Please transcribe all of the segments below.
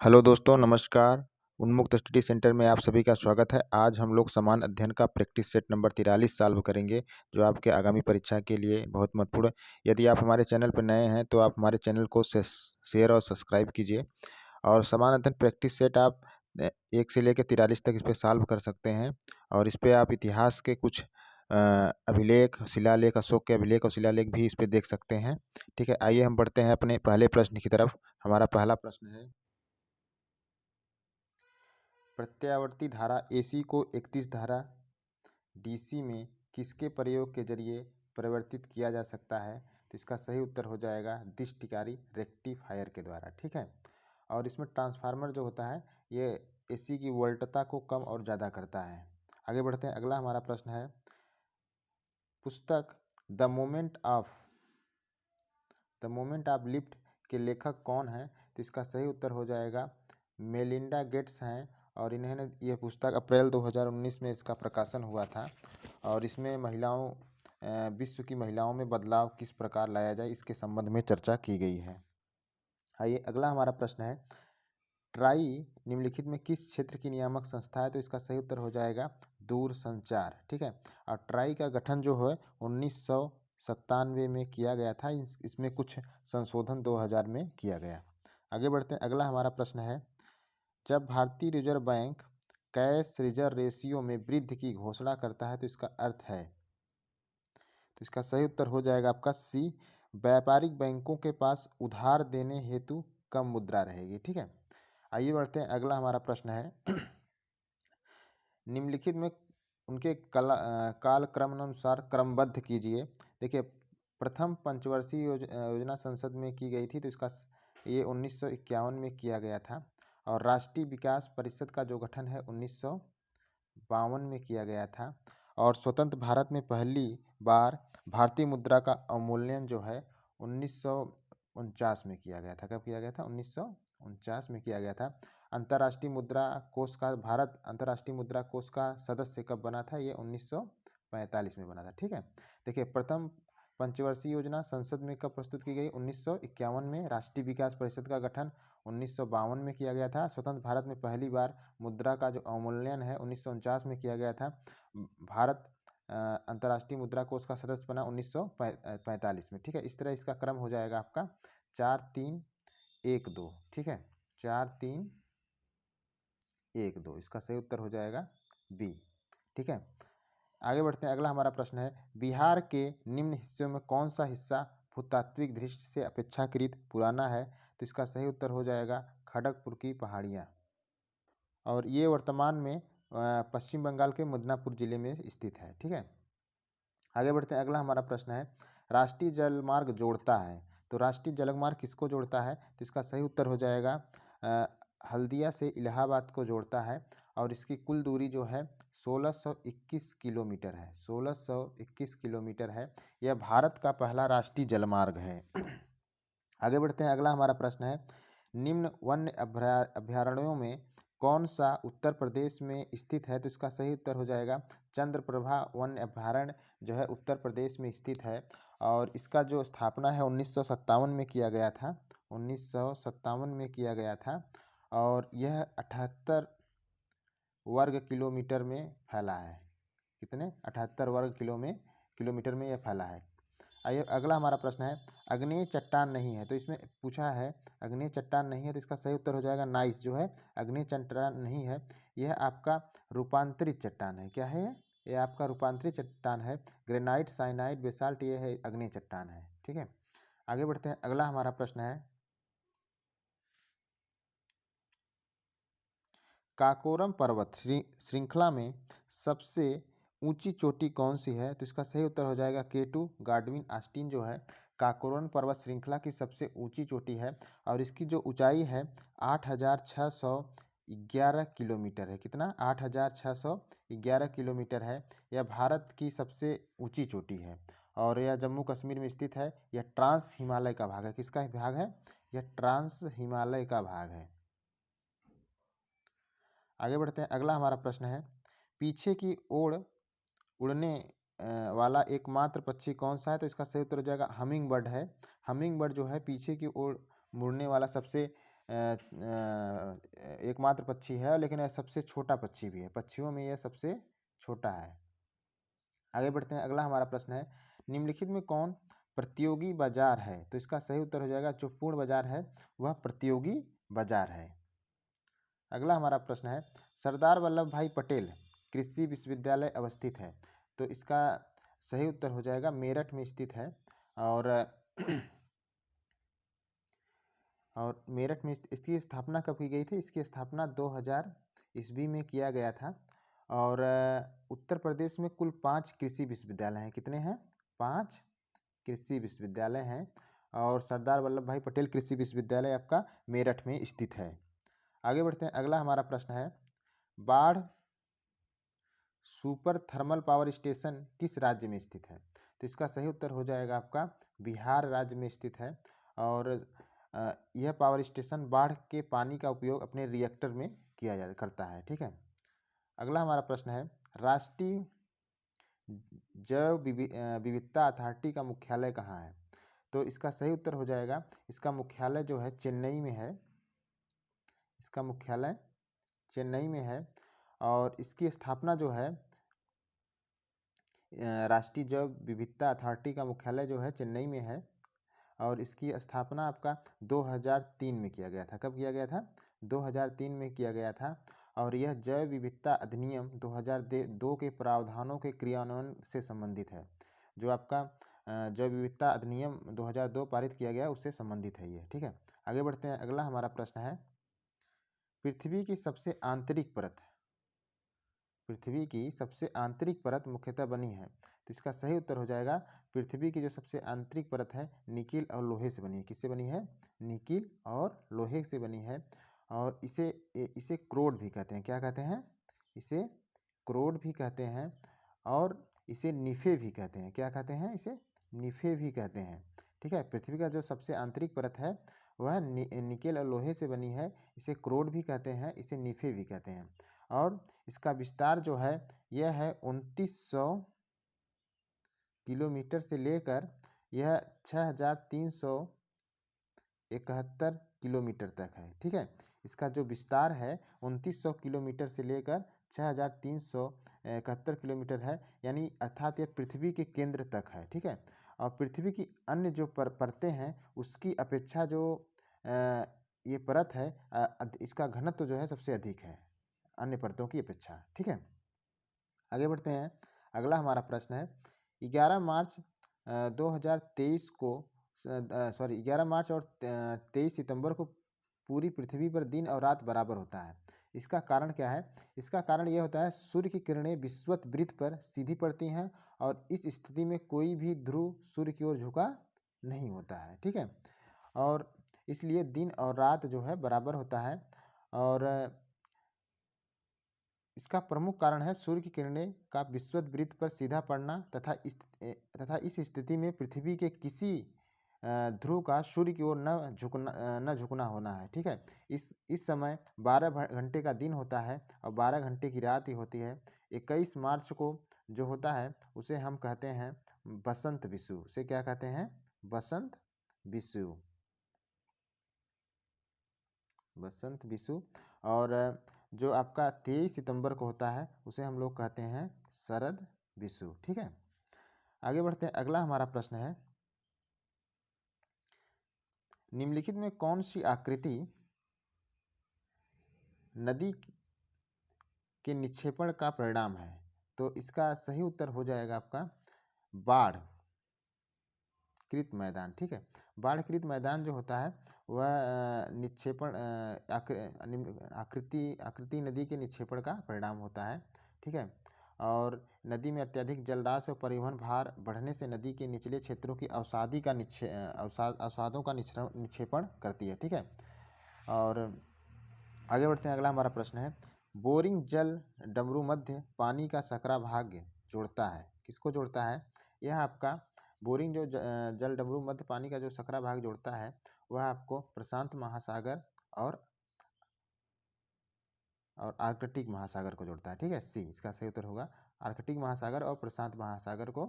Hello दोस्तों, नमस्कार। उन्मुक्त स्टडी सेंटर में आप सभी का स्वागत है। आज हम लोग समान अध्ययन का प्रैक्टिस सेट नंबर 43 सॉल्व करेंगे, जो आपके आगामी परीक्षा के लिए बहुत महत्वपूर्ण है। यदि आप हमारे चैनल पर नए हैं तो आप हमारे चैनल को शेयर और सब्सक्राइब कीजिए। और समान अध्ययन प्रैक्टिस सेट आप 1 से लेकर 43 तक इस पे सॉल्व कर सकते हैं। और इस पे आप इतिहास के कुछ अभिलेख, शिलालेख, अशोक के अभिलेख और शिलालेख भी इस पे देख सकते हैं। ठीक है, आइए हम बढ़ते हैं अपने पहले प्रश्न की तरफ। हमारा पहला प्रश्न है, प्रत्यावर्ती धारा AC को 31 धारा DC में किसके प्रयोग के जरिए परिवर्तित किया जा सकता है? तो इसका सही उत्तर हो जाएगा दिष्टिकारी रेक्टिफायर के द्वारा। ठीक है, और इसमें ट्रांसफार्मर जो होता है ये AC की वोल्टता को कम और ज़्यादा करता है। आगे बढ़ते हैं, अगला हमारा प्रश्न है, पुस्तक द मोमेंट ऑफ लिफ्ट के लेखक कौन है? तो इसका सही उत्तर हो जाएगा मेलिंडा गेट्स हैं। और इन्होंने ये पुस्तक अप्रैल 2019 में इसका प्रकाशन हुआ था। और इसमें विश्व की महिलाओं में बदलाव किस प्रकार लाया जाए, इसके संबंध में चर्चा की गई है। आइए, अगला हमारा प्रश्न है, ट्राई निम्नलिखित में किस क्षेत्र की नियामक संस्था है? तो इसका सही उत्तर हो जाएगा दूरसंचार। ठीक है, और ट्राई का गठन जो है 1997 में किया गया था। इसमें कुछ संशोधन 2000 में किया गया। आगे बढ़ते हैं, अगला हमारा प्रश्न है, जब भारतीय reserve bank cash reserve ratio में वृद्धि की घोषणा करता है तो इसका अर्थ है? तो इसका सही उत्तर हो जाएगा आपका सी, व्यापारिक बैंकों के पास उधार देने हेतु कम मुद्रा रहेगी। ठीक है, आइए बढ़ते हैं, अगला हमारा प्रश्न है, निम्नलिखित में उनके कालक्रमानुसार क्रमबद्ध कीजिए। देखिए, प्रथम पंचवर्षीय योजना संसद में की गई थी, तो इसका ये 1951 में किया गया था। और राष्ट्रीय विकास परिषद का जो गठन है 1952 में किया गया था। और स्वतंत्र भारत में पहली बार भारतीय मुद्रा का अवमूल्यन जो है 1949 में किया गया था। कब किया गया था? 1949 में किया गया था। अंतर्राष्ट्रीय मुद्रा कोष का भारत अंतर्राष्ट्रीय मुद्रा कोष का सदस्य कब बना था? ये 1945 में बना था। ठीक है, देखिए, प्रथम पंचवर्षीय योजना संसद में कब प्रस्तुत की गई? 1951 में। राष्ट्रीय विकास परिषद का गठन 1952 में किया गया था। स्वतंत्र भारत में पहली बार मुद्रा का जो अवमूल्यन है 1949 में किया गया था। भारत अंतर्राष्ट्रीय मुद्रा कोष का सदस्य बना 1945 में। ठीक है, इस तरह इसका क्रम हो जाएगा आपका 4 3 1 2। ठीक है, 4 3 1 2, इसका सही उत्तर हो जाएगा बी। ठीक है, आगे बढ़ते हैं, अगला हमारा प्रश्न है, बिहार के निम्न हिस्सों में कौन सा हिस्सा भूतात्विक दृष्टि से अपेक्षाकृत पुराना है? तो इसका सही उत्तर हो जाएगा खड़गपुर की पहाड़ियाँ। और ये वर्तमान में पश्चिम बंगाल के मिदनापुर जिले में स्थित है। ठीक है, आगे बढ़ते हैं, अगला हमारा प्रश्न है, राष्ट्रीय जलमार्ग जोड़ता है। तो राष्ट्रीय जलमार्ग किसको जोड़ता है? तो इसका सही उत्तर हो जाएगा हल्दिया से इलाहाबाद को जोड़ता है। और इसकी कुल दूरी जो है 1621 किलोमीटर है। 1621 किलोमीटर है। यह भारत का पहला राष्ट्रीय जलमार्ग है। आगे बढ़ते हैं, अगला हमारा प्रश्न है, निम्न वन्य अभयारण्यों में कौन सा उत्तर प्रदेश में स्थित है? तो इसका सही उत्तर हो जाएगा चंद्रप्रभा वन्य अभयारण्य जो है उत्तर प्रदेश में स्थित है। और इसका जो स्थापना है 1957 में किया गया था। 1957 में किया गया था। और यह 78 वर्ग किलोमीटर में फैला है। कितने? 78 वर्ग किलोमीटर में यह फैला है। आइए, अगला हमारा प्रश्न है, अग्नेय चट्टान नहीं है। तो इसमें पूछा है अग्नेय चट्टान नहीं है, तो इसका सही उत्तर हो जाएगा नाइस जो है अग्नेय चट्टान नहीं है। यह आपका रूपांतरित चट्टान है। क्या है ये? आपका रूपांतरित चट्टान है। ग्रेनाइट, साइनाइड, बेसाल्ट, ये है अग्नेय चट्टान है। ठीक है, आगे बढ़ते हैं, अगला हमारा प्रश्न है, काकोरम पर्वत श्रृंखला में सबसे ऊंची चोटी कौन सी है? तो इसका सही उत्तर हो जाएगा K2 गार्डविन आस्टीन जो है काकोरम पर्वत श्रृंखला की सबसे ऊंची चोटी है। और इसकी जो ऊंचाई है 8611 किलोमीटर है। कितना? 8611 किलोमीटर है। यह भारत की सबसे ऊंची चोटी है। और यह जम्मू कश्मीर में स्थित है। यह ट्रांस हिमालय का भाग है। किसका भाग है? यह ट्रांस हिमालय का भाग है। आगे बढ़ते हैं, अगला हमारा प्रश्न है, पीछे की ओर उड़ने वाला एकमात्र पक्षी कौन सा है? तो इसका सही उत्तर हो जाएगा हमिंग बर्ड है। हमिंग बर्ड जो है पीछे की ओर मुड़ने वाला सबसे एकमात्र पक्षी है, लेकिन यह सबसे छोटा पक्षी भी है, पक्षियों में यह सबसे छोटा है। आगे बढ़ते हैं, अगला हमारा प्रश्न है, निम्नलिखित में कौन प्रतियोगी बाजार है? तो इसका सही उत्तर हो जाएगा जो पूर्ण बाजार है वह प्रतियोगी बाजार है। अगला हमारा प्रश्न है, सरदार वल्लभ भाई पटेल कृषि विश्वविद्यालय अवस्थित है? तो इसका सही उत्तर हो जाएगा मेरठ में स्थित है। और मेरठ में इसकी स्थापना कब की गई थी? इसकी स्थापना 2000 ईस्वी में किया गया था। और उत्तर प्रदेश में कुल 5 कृषि विश्वविद्यालय हैं। कितने हैं? 5 कृषि विश्वविद्यालय हैं। और सरदार वल्लभ भाई पटेल कृषि विश्वविद्यालय आपका मेरठ में स्थित है। आगे बढ़ते हैं, अगला हमारा प्रश्न है, बाढ़ सुपर थर्मल पावर स्टेशन किस राज्य में स्थित है? तो इसका सही उत्तर हो जाएगा आपका बिहार राज्य में स्थित है। और यह पावर स्टेशन बाढ़ के पानी का उपयोग अपने रिएक्टर में करता है। ठीक है। अगला हमारा प्रश्न है, राष्ट्रीय जैव विविधता अथॉरिटी का मुख्यालय कहाँ है? तो इसका सही उत्तर हो जाएगा, इसका मुख्यालय जो है चेन्नई में है। इसका मुख्यालय चेन्नई में है। और इसकी स्थापना जो है राष्ट्रीय जैव विविधता अथॉरिटी का मुख्यालय जो है चेन्नई में है। और इसकी स्थापना आपका 2003 में किया गया था। कब किया गया था? 2003 में किया गया था। और यह जैव विविधता अधिनियम 2002 के प्रावधानों के क्रियान्वयन से संबंधित है। जो आपका जैव विविधता अधिनियम 2002 पारित किया गया उससे संबंधित है ये। ठीक है। आगे बढ़ते हैं, अगला हमारा प्रश्न है, पृथ्वी की सबसे आंतरिक परत, पृथ्वी की सबसे आंतरिक परत मुख्यतः बनी है? तो इसका सही उत्तर हो जाएगा, पृथ्वी की जो सबसे आंतरिक परत है निकिल और लोहे से बनी है। किससे बनी है? निकिल और लोहे से बनी है। और इसे क्रोड भी कहते हैं। क्या कहते हैं? इसे क्रोड भी कहते हैं। और इसे निफे भी कहते हैं। क्या कहते हैं? इसे निफे भी कहते हैं। ठीक है। पृथ्वी का जो सबसे आंतरिक परत है वह निकेल और लोहे से बनी है। इसे क्रोड भी कहते हैं, इसे निफे भी कहते हैं। और इसका विस्तार जो है यह है 2900 किलोमीटर से लेकर यह 6371 किलोमीटर तक है। ठीक है। इसका जो विस्तार है 2900 किलोमीटर से लेकर 6371 किलोमीटर है, यानी अर्थात यह पृथ्वी के केंद्र तक है। ठीक है। और पृथ्वी की अन्य जो परतें हैं उसकी अपेक्षा जो ये परत है इसका घनत्व जो है सबसे अधिक है अन्य परतों की अपेक्षा। ठीक है। आगे बढ़ते हैं, अगला हमारा प्रश्न है, 11 मार्च 2023 को 11 मार्च और 23 सितंबर को पूरी पृथ्वी पर दिन और रात बराबर होता है। इसका कारण क्या है? इसका कारण यह होता है, सूर्य की किरणें विषुवत वृत्त पर सीधी पड़ती हैं और इस स्थिति में कोई भी ध्रुव सूर्य की ओर झुका नहीं होता है। ठीक है। और इसलिए दिन और रात जो है बराबर होता है। और इसका प्रमुख कारण है सूर्य की किरणें का विषुवत वृत्त पर सीधा पड़ना तथा इस स्थिति में पृथ्वी के किसी ध्रुव का सूर्य की ओर न झुकना होना है। ठीक है। इस समय 12 घंटे का दिन होता है और 12 घंटे की रात ही होती है। 21 मार्च को जो होता है उसे हम कहते हैं बसंत विषु। उसे क्या कहते हैं? बसंत विषु। बसंत विषु। और जो आपका 23 सितंबर को होता है उसे हम लोग कहते हैं शरद विषु। ठीक है। आगे बढ़ते हैं, अगला हमारा प्रश्न है, निम्नलिखित में कौन सी आकृति नदी के निक्षेपण का परिणाम है? तो इसका सही उत्तर हो जाएगा आपका बाढ़ कृत मैदान। ठीक है। बाढ़ कृत मैदान जो होता है वह निक्षेपण आकृति नदी के निक्षेपण का परिणाम होता है। ठीक है। और नदी में अत्यधिक जलराशि और परिवहन भार बढ़ने से नदी के निचले क्षेत्रों की अवसादों का निक्षेपण करती है। ठीक है। और आगे बढ़ते हैं, अगला हमारा प्रश्न है, बोरिंग जल डमरू मध्य पानी का सकरा भाग जोड़ता है। किसको जोड़ता है? यह आपका बोरिंग जो जल डमरू मध्य पानी का जो सकरा भाग जोड़ता है वह आपको प्रशांत महासागर और आर्कटिक महासागर को जोड़ता है। ठीक है। सी इसका सही उत्तर होगा, आर्कटिक महासागर और प्रशांत महासागर को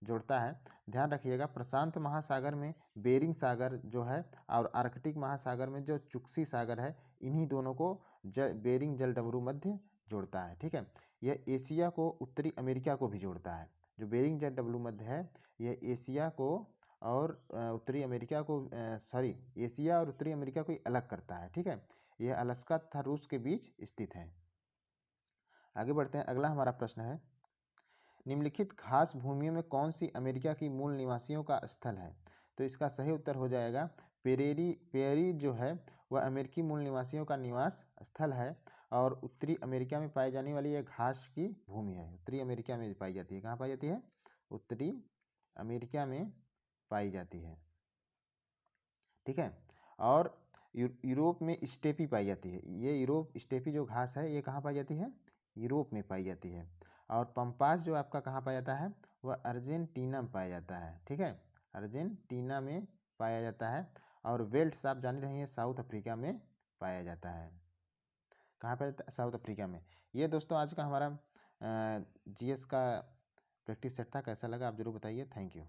जोड़ता है। ध्यान रखिएगा, प्रशांत महासागर में बेरिंग सागर जो है और आर्कटिक महासागर में जो चुक्सी सागर है, इन्हीं दोनों को बेरिंग जलडमरू मध्य जोड़ता है। ठीक है, यह एशिया को उत्तरी अमेरिका को भी जोड़ता है। जो बेरिंग जलडमरू मध्य है, यह एशिया को और उत्तरी अमेरिका को सॉरी एशिया और उत्तरी अमेरिका को अलग करता है। ठीक है, यह अलास्का तथा रूस के बीच स्थित है। आगे बढ़ते हैं, अगला हमारा प्रश्न है, निम्नलिखित घास भूमियों में कौन सी अमेरिका की मूल निवासियों का स्थल है? तो इसका सही उत्तर हो जाएगा पेरी जो है वह अमेरिकी मूल निवासियों का निवास स्थल है और उत्तरी अमेरिका में पाई जाने वाली यह घास की भूमि है। उत्तरी अमेरिका में पाई जाती है। कहाँ पाई जाती है? उत्तरी अमेरिका में पाई जाती है। ठीक है, और यूरोप में स्टेपी पाई जाती है। ये यूरोप स्टेपी जो घास है ये कहाँ पाई जाती है? यूरोप में पाई जाती है। और पंपास जो आपका कहाँ पाया जाता है? वह अर्जेंटीना में पाया जाता है। ठीक है, अर्जेंटीना में पाया जाता है। और वेल्ट्स आप जान रही हैं साउथ अफ्रीका में पाया जाता है। कहाँ पाया जाता है? साउथ अफ्रीका में। ये दोस्तों आज का हमारा जीएस का प्रैक्टिस सेट था। कैसा लगा आप जरूर बताइए। Thank you.